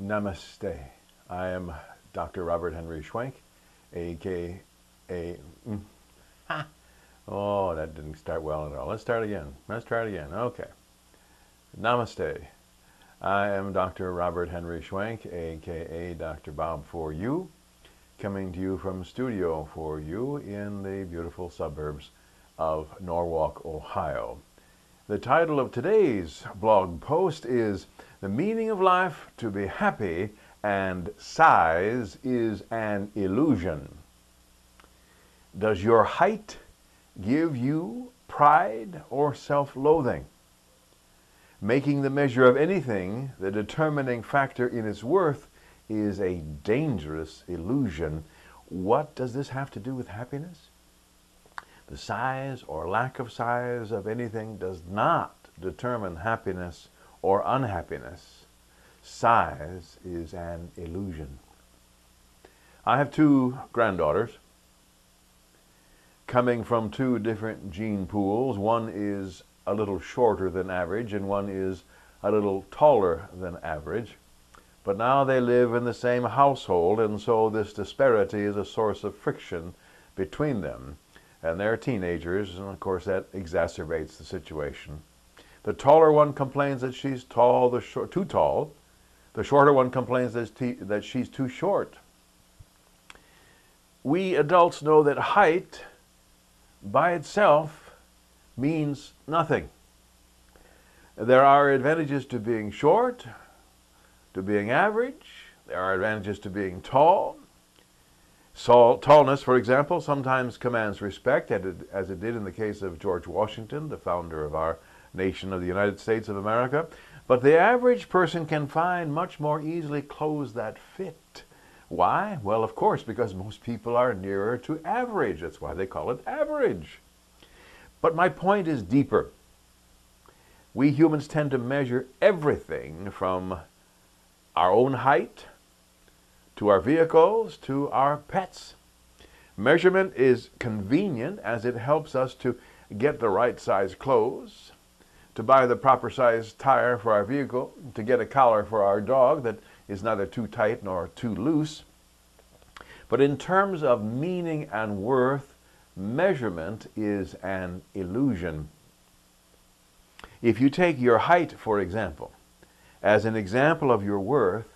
Namaste. I am Dr. Robert Henry Schwenk, aka. Oh, that didn't start well at all. Let's start again. Okay. Namaste. I am Dr. Robert Henry Schwenk, aka Dr. Bob for You, coming to you from Studio for You in the beautiful suburbs of Norwalk, Ohio. The title of today's blog post is "The Meaning of Life to be Happy and Size is an Illusion." Does your height give you pride or self-loathing? Making the measure of anything the determining factor in its worth is a dangerous illusion. What does this have to do with happiness? The size or lack of size of anything does not determine happiness or unhappiness. Size is an illusion. I have two granddaughters coming from two different gene pools. One is a little shorter than average and one is a little taller than average. But now they live in the same household, and so this disparity is a source of friction between them. And they're teenagers, and of course that exacerbates the situation. The taller one complains that she's tall, too tall. The shorter one complains that she's too short. We adults know that height by itself means nothing. There are advantages to being short, to being average. There are advantages to being tall. Tallness, for example, sometimes commands respect, as it did in the case of George Washington, the founder of our nation of the United States of America. But the average person can find much more easily clothes that fit. Why? Well, of course, because most people are nearer to average. That's why they call it average. But my point is deeper. We humans tend to measure everything from our own height to our vehicles, to our pets. Measurement is convenient as it helps us to get the right size clothes, to buy the proper size tire for our vehicle, to get a collar for our dog that is neither too tight nor too loose. But in terms of meaning and worth, measurement is an illusion. If you take your height, for example, as an example of your worth,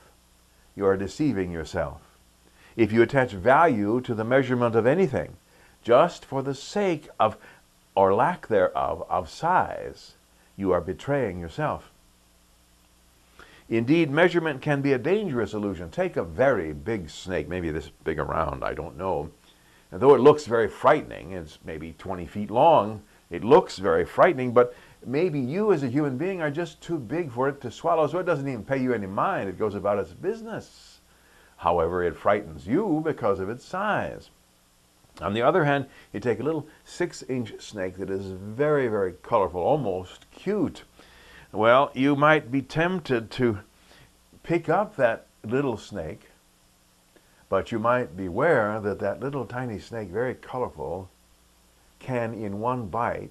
you are deceiving yourself. If you attach value to the measurement of anything, just for the sake of, or lack thereof, of size, you are betraying yourself. Indeed, measurement can be a dangerous illusion. Take a very big snake, maybe this big around, I don't know. And though it looks very frightening, it's maybe 20 feet long, it looks very frightening, but maybe you as a human being are just too big for it to swallow, so it doesn't even pay you any mind. It goes about its business. However, it frightens you because of its size. On the other hand, you take a little 6-inch snake that is very, very colorful, almost cute. Well, you might be tempted to pick up that little snake, but you might beware that that little tiny snake, very colorful, can in one bite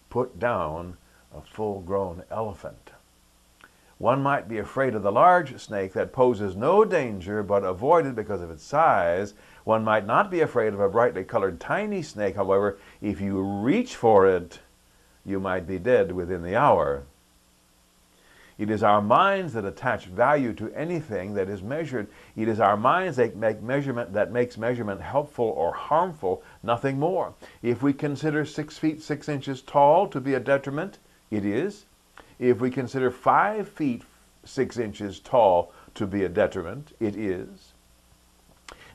put down a full-grown elephant. One might be afraid of the large snake that poses no danger but avoid it because of its size. One might not be afraid of a brightly colored tiny snake. However, if you reach for it, you might be dead within the hour. It is our minds that attach value to anything that is measured. It is our minds that makes measurement helpful or harmful, nothing more. If we consider 6 feet 6 inches tall to be a detriment, it is. If we consider 5 feet 6 inches tall to be a detriment, it is.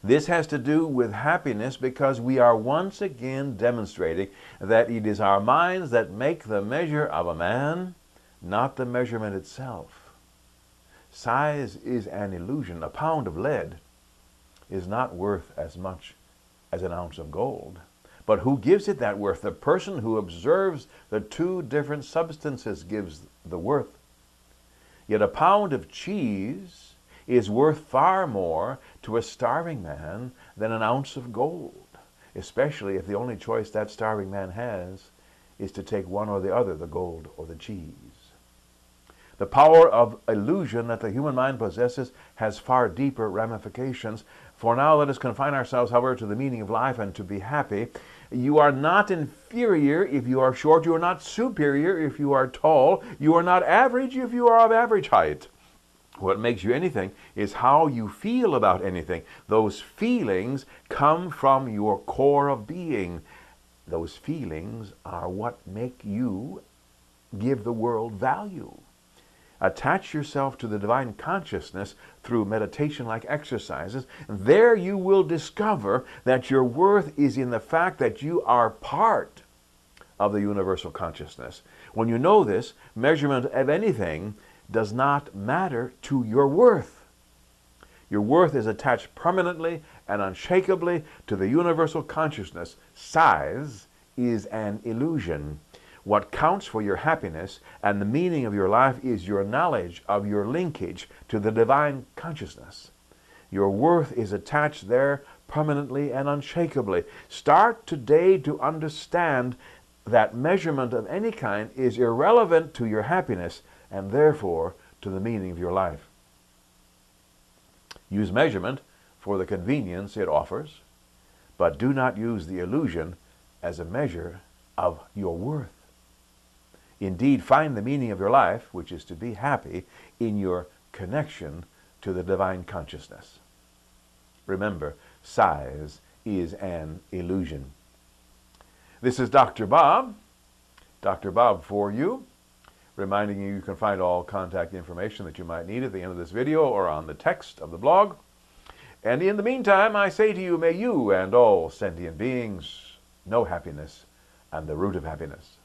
This has to do with happiness because we are once again demonstrating that it is our minds that make the measure of a man, not the measurement itself. Size is an illusion. A pound of lead is not worth as much as an ounce of gold. But who gives it that worth? The person who observes the two different substances gives the worth. Yet a pound of cheese is worth far more to a starving man than an ounce of gold, especially if the only choice that starving man has is to take one or the other, the gold or the cheese. The power of illusion that the human mind possesses has far deeper ramifications. For now, let us confine ourselves, however, to the meaning of life and to be happy. You are not inferior if you are short. You are not superior if you are tall. You are not average if you are of average height. What makes you anything is how you feel about anything. Those feelings come from your core of being. Those feelings are what make you give the world value. Attach yourself to the divine consciousness through meditation-like exercises. There you will discover that your worth is in the fact that you are part of the universal consciousness. When you know this, measurement of anything does not matter to your worth. Your worth is attached permanently and unshakably to the universal consciousness. Size is an illusion. What counts for your happiness and the meaning of your life is your knowledge of your linkage to the divine consciousness. Your worth is attached there permanently and unshakably. Start today to understand that measurement of any kind is irrelevant to your happiness and therefore to the meaning of your life. Use measurement for the convenience it offers, but do not use the illusion as a measure of your worth. Indeed, find the meaning of your life, which is to be happy, in your connection to the divine consciousness. Remember, size is an illusion. This is Dr. Bob for you, reminding you can find all contact information that you might need at the end of this video or on the text of the blog. And in the meantime, I say to you, may you and all sentient beings know happiness and the root of happiness.